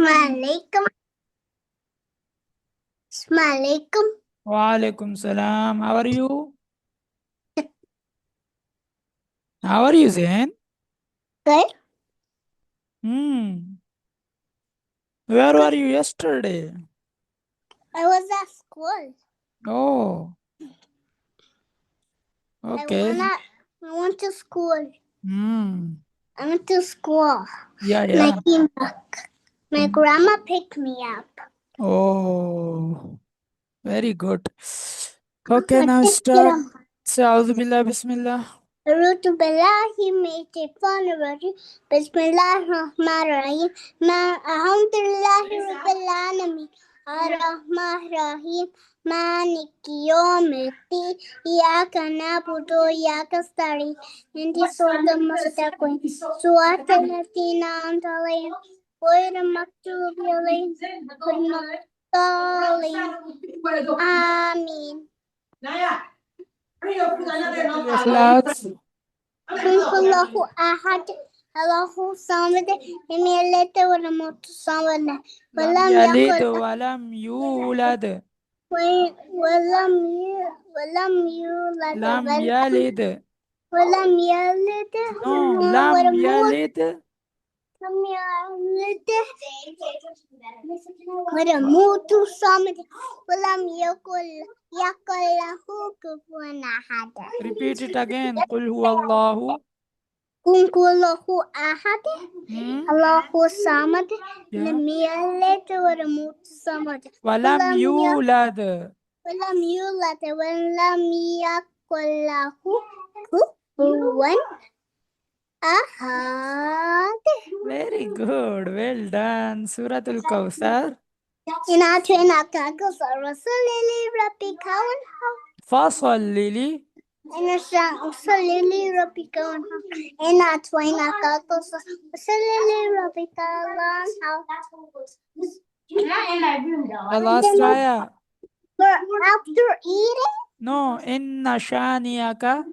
Assalamualaikum. Assalamualaikum. Walaikum salam. How are you? How are you, Zain? Good. Where were you yesterday? I was at school. Oh, okay. I went to school. Hmm. I went to school. Yeah, And I yeah. came back. My grandma picked me up. Oh, very good. Okay, now start. A'udhu billah, bismillah. أعوذ بالله من الشيطان الرجيم بسم الله الرحمن الرحيم الحمد لله رب العالمين الرحمن الرحيم مالك يوم الدين إياك نعبد وإياك نستعين اهدنا الصراط المستقيم صراط الذين أنعمت عليهم غير المغضوب عليهم ولا الضالين آمين. Ikhlas. الله أحد الله الصمد لم يلد ولم يولد Lam ولم yalid يكن wa lam yulad. ولم يولد Lam yalid. ولم يلد No, lam yalid. لم يولد ولم الصمد ولم يكن له كفوا أحد. Repeat it again. Qul huwa Allahu. قل الله أحد الله الصمد Yeah. لم يلد ولم الصمد Walam yulad. ولم يولد ولم يكن له كفوا أحد. Very good. Well done. Suratul Kawthar. إن أعطيناك الكوثر فصل لربك وانحر. فصل لي. إن فصل لربك وانحر. إن أعطيناك الكوثر فصل لربك وانحر. The last ayah. After eating, No, inna shaniaka.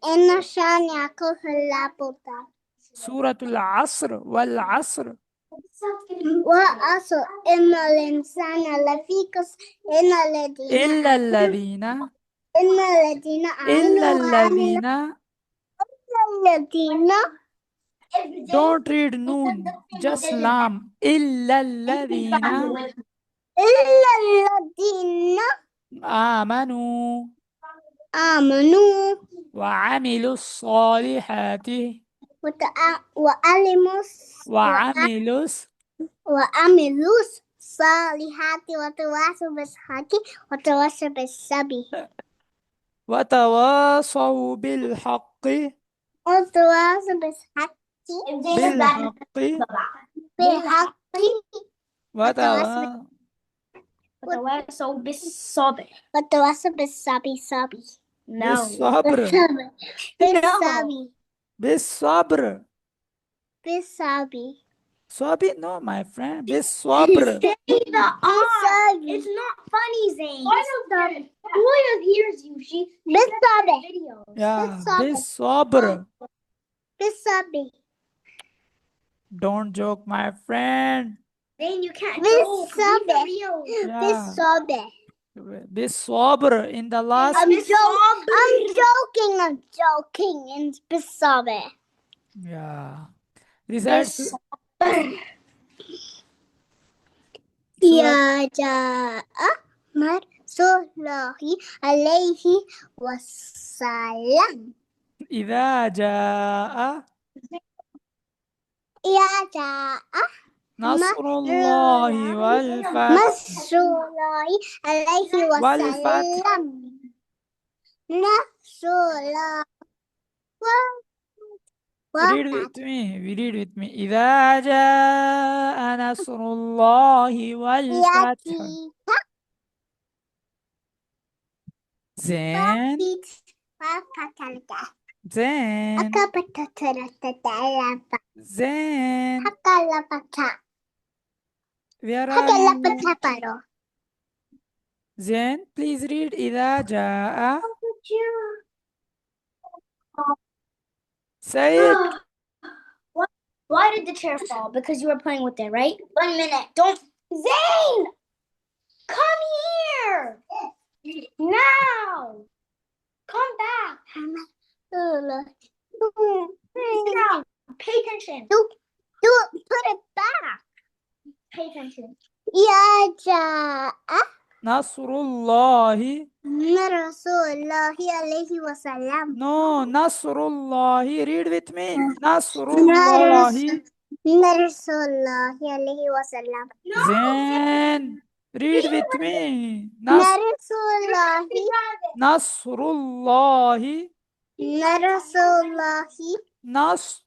إن شانئك هو الأبتر. Suratul Asr wal Asr. وأصل إن الإنسان لفي خسر إلا الذين آمنوا الذين Don't read noon, just lam. إلا الذين آمنوا وعملوا الصالحات وعملوا وعملوا الصالحات وتواصوا بالحق وتواصوا بالصبر وتواصوا بالحق وتواصوا بالحق وتواصوا بالصبر بالصبر بالصبر بالصبر صبي no my friend بالصبر. It's not funny, Zane. Julia hears you. She videos. Yeah, بالصبر. بالصبر. Don't joke my friend. Zane, you can't joke. بالصبر. بالصبر in the last. I'm joking. And بالصبر. Yeah. Recite. يا جاء رسول الله عليه وسلم. إذا جاء نصر الله والفتح. نصر الله عليه وسلم. نصر الله Read with me. إذا جاء نصر الله والفتح. زين. زين. زين. Where are you? زين, please read إذا جاء. Say it. Why did the chair fall? Because you were playing with it, right? 1 minute. Don't. Zane! Come here! Now! Come back. Sit down. Pay attention. Put it back. Pay attention. جاء نصر الله. رسول الله عليه وسلم. No, نصر الله. Read with me. نصر الله. رسول الله عليه وسلم. Then read with me. رسول الله. نصر الله. رسول الله. نصر.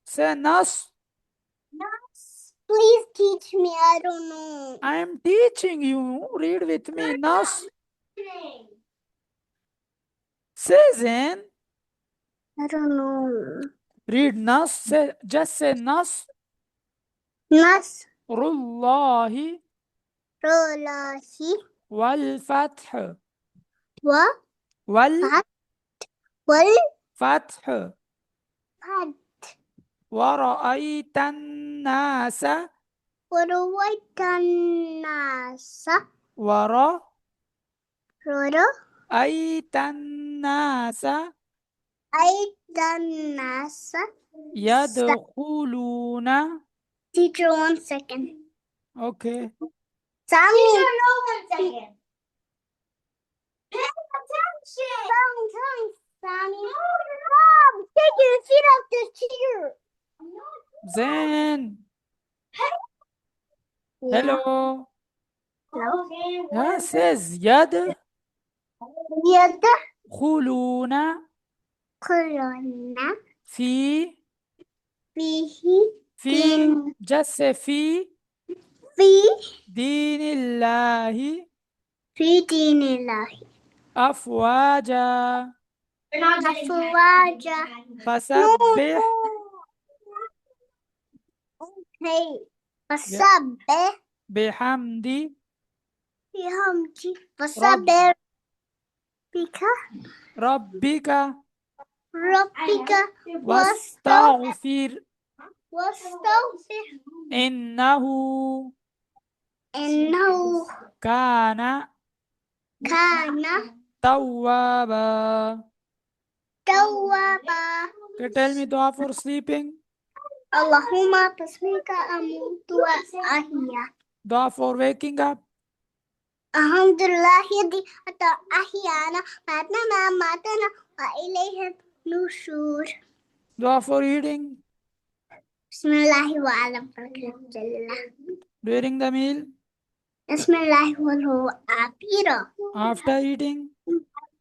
Say نصر. Please teach me. I don't know. I am teaching you. Read with me. نصر. Say then. I don't know. Read نصر. Just say نصر نصر الله الله والفتح. والفتح والفتح. ورأيت الناس. ورأيت الناس. ورأيت الناس يدخلون. Teacher, 1 second. Okay. Sammy. Teacher, no, 1 second. Pay attention. Sammy. Mom, take your feet off the chair. Then. Hello. Hello. Yeah, says يدخلون. كلنا في دين. just say في دين الله في دين الله أفواجا أفواجا. فسبح. فسبح بحمد فسبح ربك واستغفر إنه كان توابا. Okay, tell me dua for sleeping. اللهم باسمك أموت وأحيا. Dua for waking up. الحمد لله الذي أحيانا بعدما ماتنا وإليه النشور. Dua for eating. بسم الله وعلى بركة الله. During the meal. بسم الله والهو أبيرا. After eating.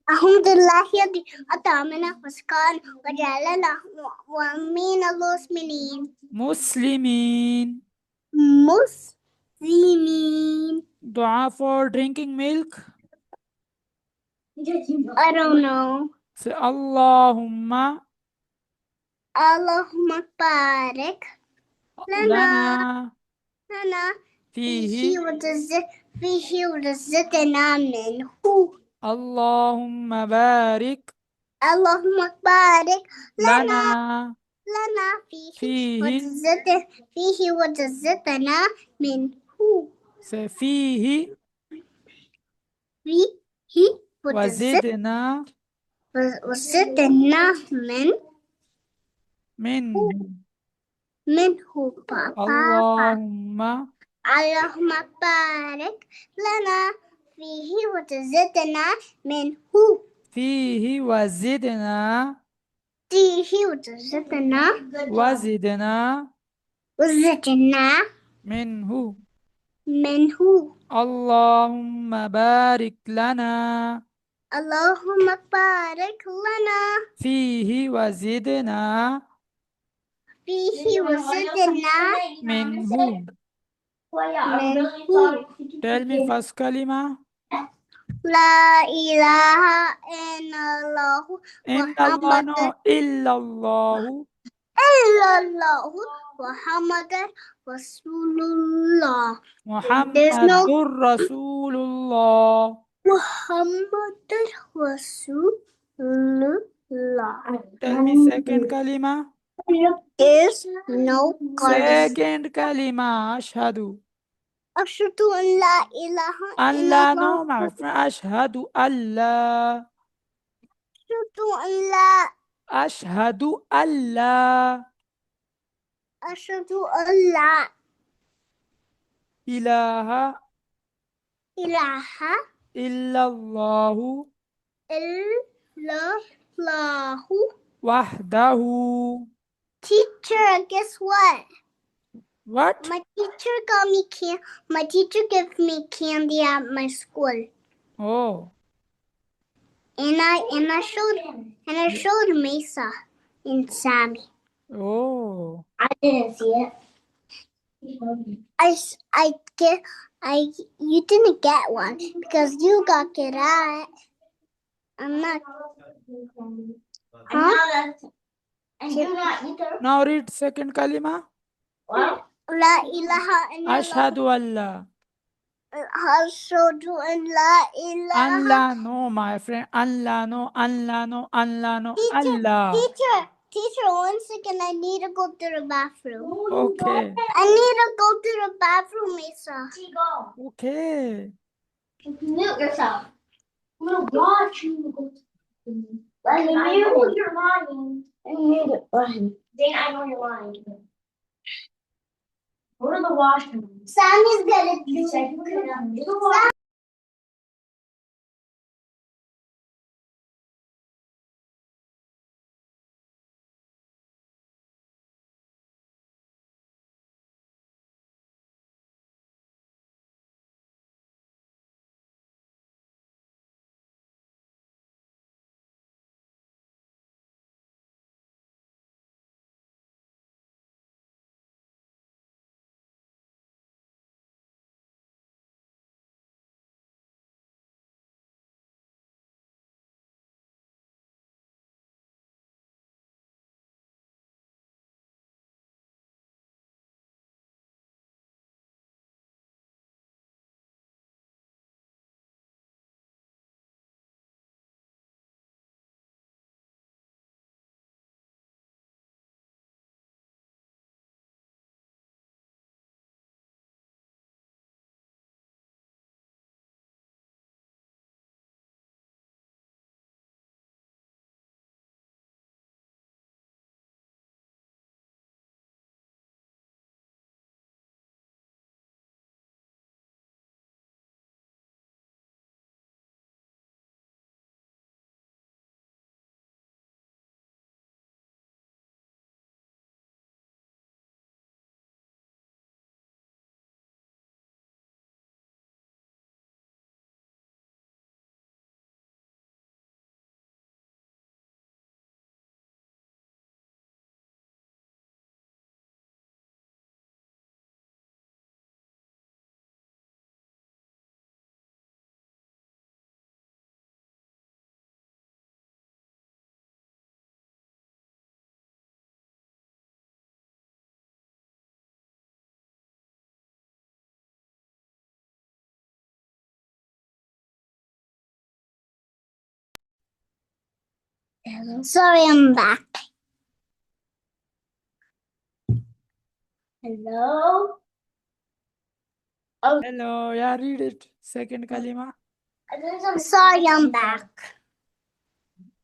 الحمد لله الذي أطعمنا وسقانا وجعلنا ومن المسلمين. مسلمين. Dua for drinking milk. I don't know. Say Allahumma بارك لنا فيه ورزقنا منه. اللهم بارك بارك لنا فيه فيه ورزقنا منه. فيه وزدنا منه بابا. اللهم بارك لنا فيه وزدنا منه. فيه وزدنا منه. اللهم بارك لنا فيه وزدنا منه. Tell me first kalima. لا إله إلا الله إلا الله محمد رسول الله. محمد رسول الله. محمد رسول Tell me second kalima. Is no God. Second kalima. Ashhadu. Ashhadu an la ilaha Allah, no, illallah. my friend. Ashhadu Allah. Ashhadu an la. Ashhadu Allah. Ashhadu an la Ilaha ilaha illallahu illallahu. wahdahu. Teacher, guess what? What? My teacher got me My teacher gave me candy at my school, Oh, and I showed Mesa and Sammy. oh. I didn't see it. You didn't get one because you got it at. I'm not. Huh? And you're not either. Now read second kalima. What? La ilaha illallah. Ashhadu Allah. Ashhadu an la ilaha. Allah, no, my friend. Allah, no, Allah, no, Allah, no, Allah. Teacher, 1 second. I need to go to the bathroom. Okay. I need to go to the bathroom, Mesa. Okay. Mute yourself. I'm gonna watch you go to the bathroom. I know you're lying. I mute it. Dane, I know you're lying. Go to the washroom. Sammy's gonna do it. Sorry, I'm back. Hello? Hello. Yeah, read it. Second kalima. Sorry, I'm back.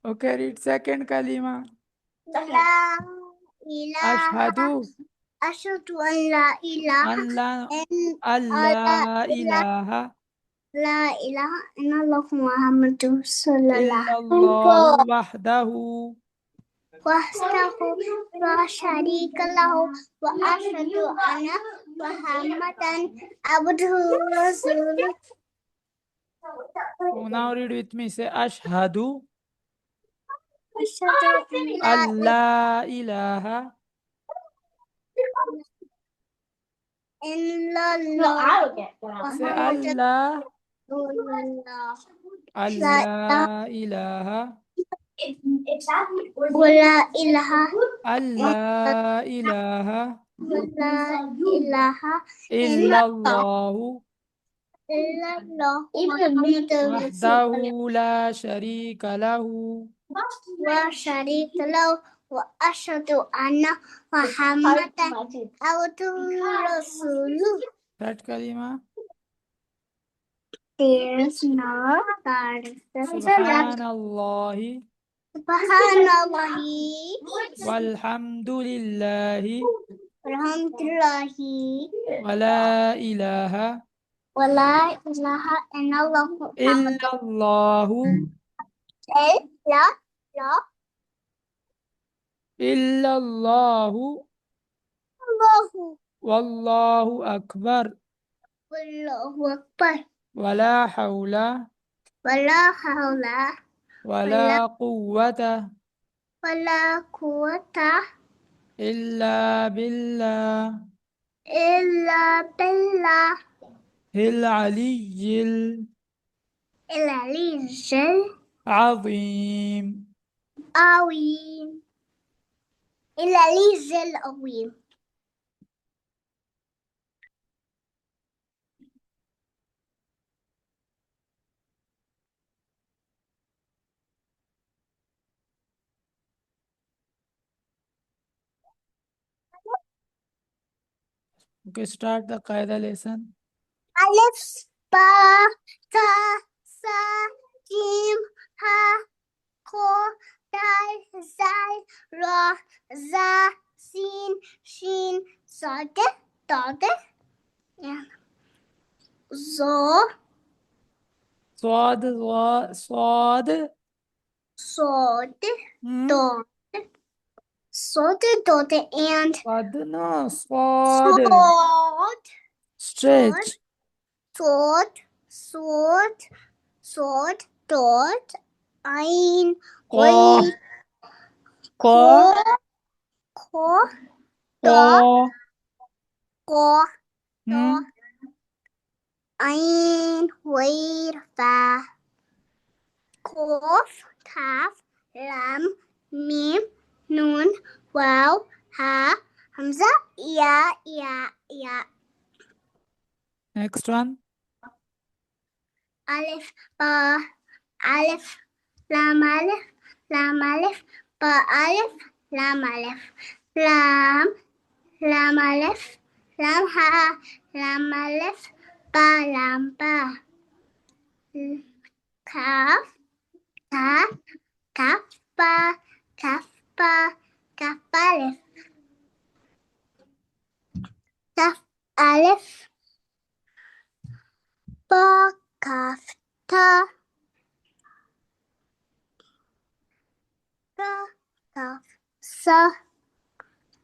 Okay, read second kalima. La ilaha. Ashhadu. Ashhadu an la ilaha. Allah. And Allah ilaha la ilaha illallah Muhammadur Rasulullah. illallahu wahdahu. Wahdahu la sharika lahu wa ashhadu anna Muhammadan abduhu wa rasuluh. Oh, now read with me. Say Ashhadu Ashhadu an la Allah ilaha illallah Say Muhammadur Allah Rasulullah. Allah ilaha Wa la ilaha Allah ilaha la ilaha illallahu illallah Muhammadur Rasulullah. wahdahu la sharika lahu وشريك له وأشهد أن محمدا عبده ورسوله. Third kalima. There is no God. Subhanallahi Subhanallah. walhamdulillahi Alhamdulillahi. wala ilaha Wala ilaha illallah Muhammad. illallahu La la illallahu Allahu. wallahu akbar Wallahu Akbar. wala hawla Wala hawla wala quwwata wala quwwata illa billah illa billah. العلي العلي العظيم. العظيم. العلي العظيم. Okay, start the Qaida lesson. Alif, ba, ta, sa, jim, ha, ko, dal, zal, ra, za, sin, shin, sad, dad, zo, صاد صاد sod, hmm? dod, sod, dod, and صاد no صاد sword, stretch sword, sword, sword, dot, ein, قا wait, قا ko, قا ko, hmm? ein, wait, fa, kof, kaf, lam, mim, nun, waw, ha, hamza, ya. Next one. Alif, ba, alif, lam, alif, lam, alif, ba, alif, lam, alif, lam, lam, alif, lam, ha, lam, alif, ba, lam, ba, kaf, ta, kaf, ba, kaf, ba, kaf, alif, kaf, alif, ba, kaf, ta, ka, kaf, sa,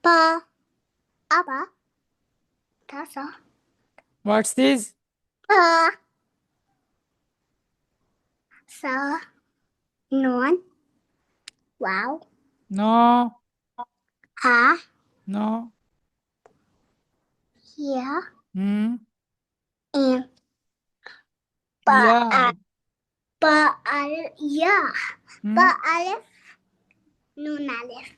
ba, aba, ta, sa, What's this? ba, sa, nun, wow, No, ha, no. ya, Hmm? and ba, Yeah. ba, alif, ya, Hmm? ba, alif, nun, alif,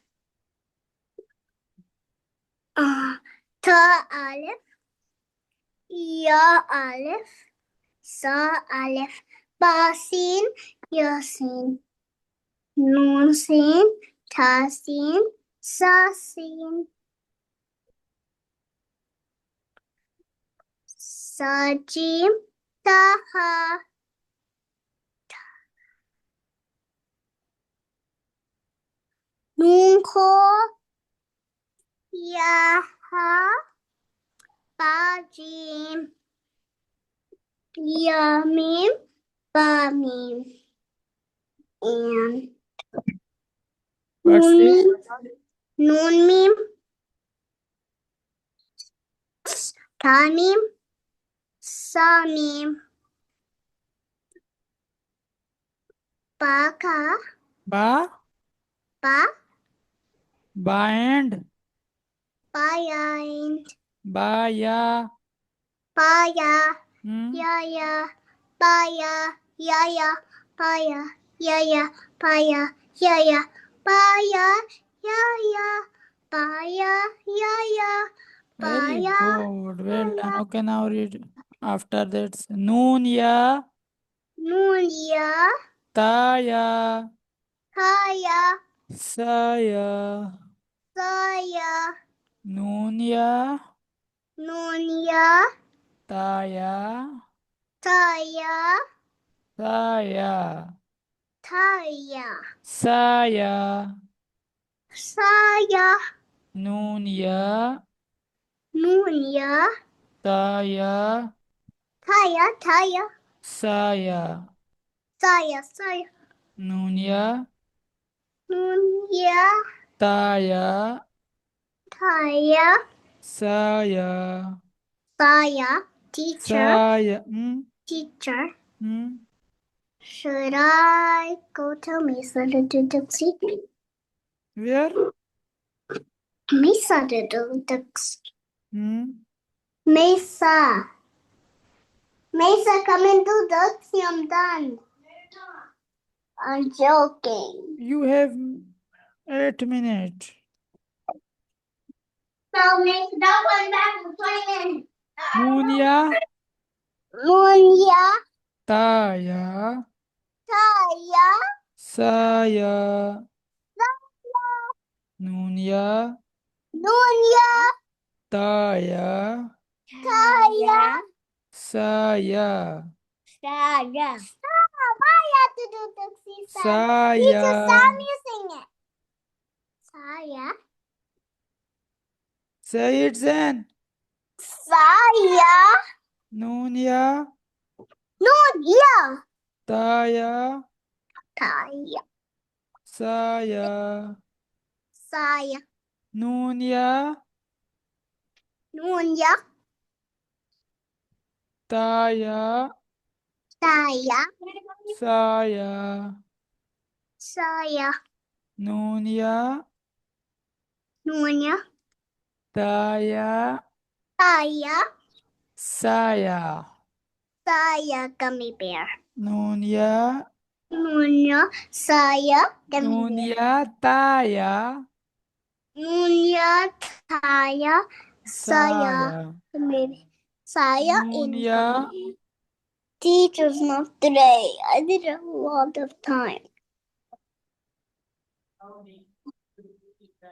ta, alif, ya, alif, sa, alif, ba, sin, ya, sin, nun, sin, ta, sin, sa, sin, sa, jim, ta, ha, nun, ko, ya, ha, ba, jim, ya, mim, ba, mim, and What's nun, this? mim, nun, mim, ta, mim, sa, mim, ba, ka, Ba? ba, Bind? bind, Ba ya? ba, ya, Hmm? ya, ba, ya, ba, ya, ba, ya, ba, ya, ba, ya, Very ba, good. Well done. Okay, now read after that. Noon ya, nun, ya, ta ya, Saya. Saya. Saya. Nun ya. Nunya. Taya. Saya. Saya. Saya. Saya. Saya. Nun ya. Nunya. Taya. Saya. Saya. Saya. Saya. Saya. Nun ya. Nunya. Taya. Saya. Saya. Saya. Teacher. Saya. Teacher. Hmm. Should I go to Mesa to do taxi? Where? Mesa to do taxi. Hmm. Mesa, come and do taxi. I'm done. I'm joking. You have 8 minutes. So, Mesa, don't come back and play. Nun ya. Nunya. Taya. Saya. Saya. Nun ya. Nunya. Taya. Saya. Saya. Saya. Stop. I have to do taxi. Saya. Teacher, stop using it. Saya. Say it then. Saya. Nun ya. Nunya. Taya. Saya. Saya. Saya. Nun ya. Nunya. Taya. Saya. Saya. Saya. Nun ya. Nunya. Taya. Saya. Saya. Saya gummy bear. Nun ya. Nunya. Saya gummy Nun bear. ya. Taya. Nunya. Saya. Saya gummy bear. Saya Nun in ya. gummy. Teacher's not today. I did a lot of time.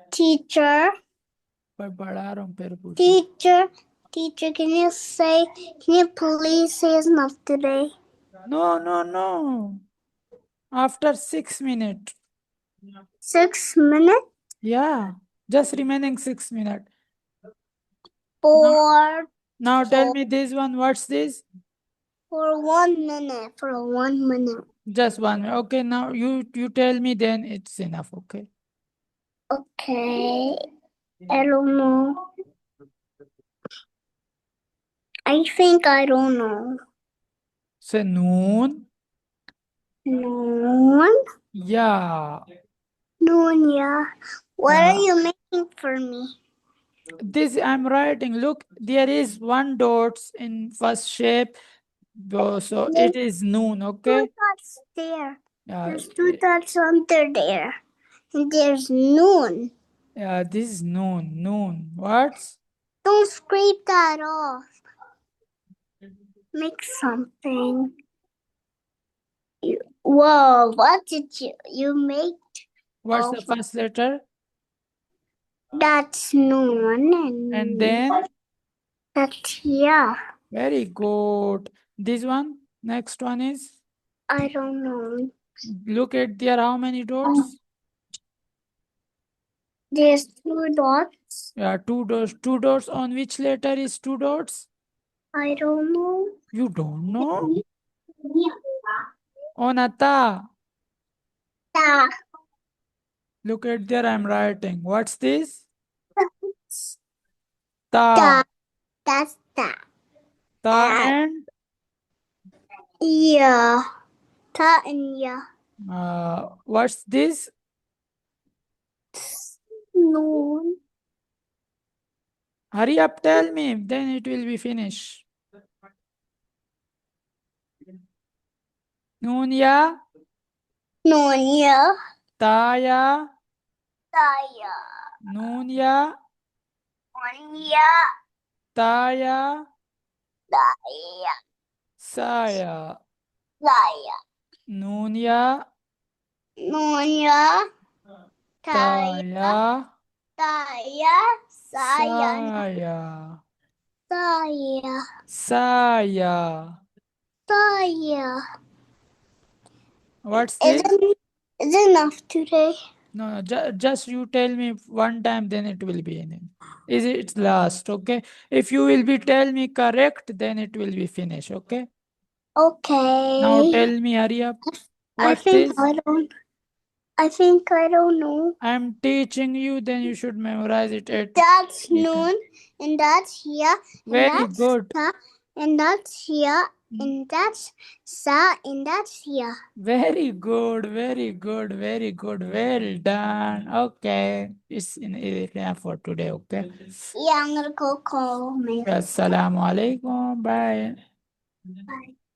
Teacher. पढ़ा रहा हूँ फिर पूछो. Teacher, can you please say it's not today? No. After 6 minutes. 6 minutes? Yeah. Just remaining 6 minutes. Now tell me this one. What's this? For 1 minute. For 1 minute. Just 1 minute. Okay. Now you tell me, then it's enough. Okay. Okay. I don't know. I think I don't know. Say noon. Noon? Yeah. Noon, yeah. What are you making for me? This I'm writing. Look, there is 1 dot in first shape. So it is noon. Okay. 2 dots there. Yeah. There's 2 dots under there. And there's noon. Yeah. This is noon. What? Don't scrape that off. Make something. Whoa, what did you make? What's the first letter? That's noon. And then? That's yeah. Very good. This one? Next one is? I don't know. Look at there. How many dots? There's 2 dots. Yeah, 2 dots. 2 dots on which letter is 2 dots? I don't know. You don't know? On a ta. Ta. Look at there. I'm writing. What's this? Ta. Ta. That's ta. Ta and? Yeah. Ta and yeah. What's this? Noon. Hurry up, tell me. Then it will be finished. Noon ya? Noon, yeah. Ta ya? Ta, yeah. Noon ya? Noon, yeah. Ta ya? Ta, yeah. Sa ya? Ta, yeah. Noon ya? Nonya. Taya. Taya. Saya. Saya. Saya. Saya. Saya. What's this? Is enough today? No, just you tell me one time, then it will be in. Is it last? Okay. If you will be tell me correct, then it will be finished. Okay. Okay. Now tell me, hurry up. I What's think this? I think I don't know. I'm teaching you, then you should memorize it at. That's you can- noon, and that's here, and Very that's good. sa, and that's here, and that's sa, and that's here. Very good, very good, very good. Well done. Okay. It's enough for today, okay? Yeah, I'm gonna go call me. Assalamu alaikum. Bye. Bye.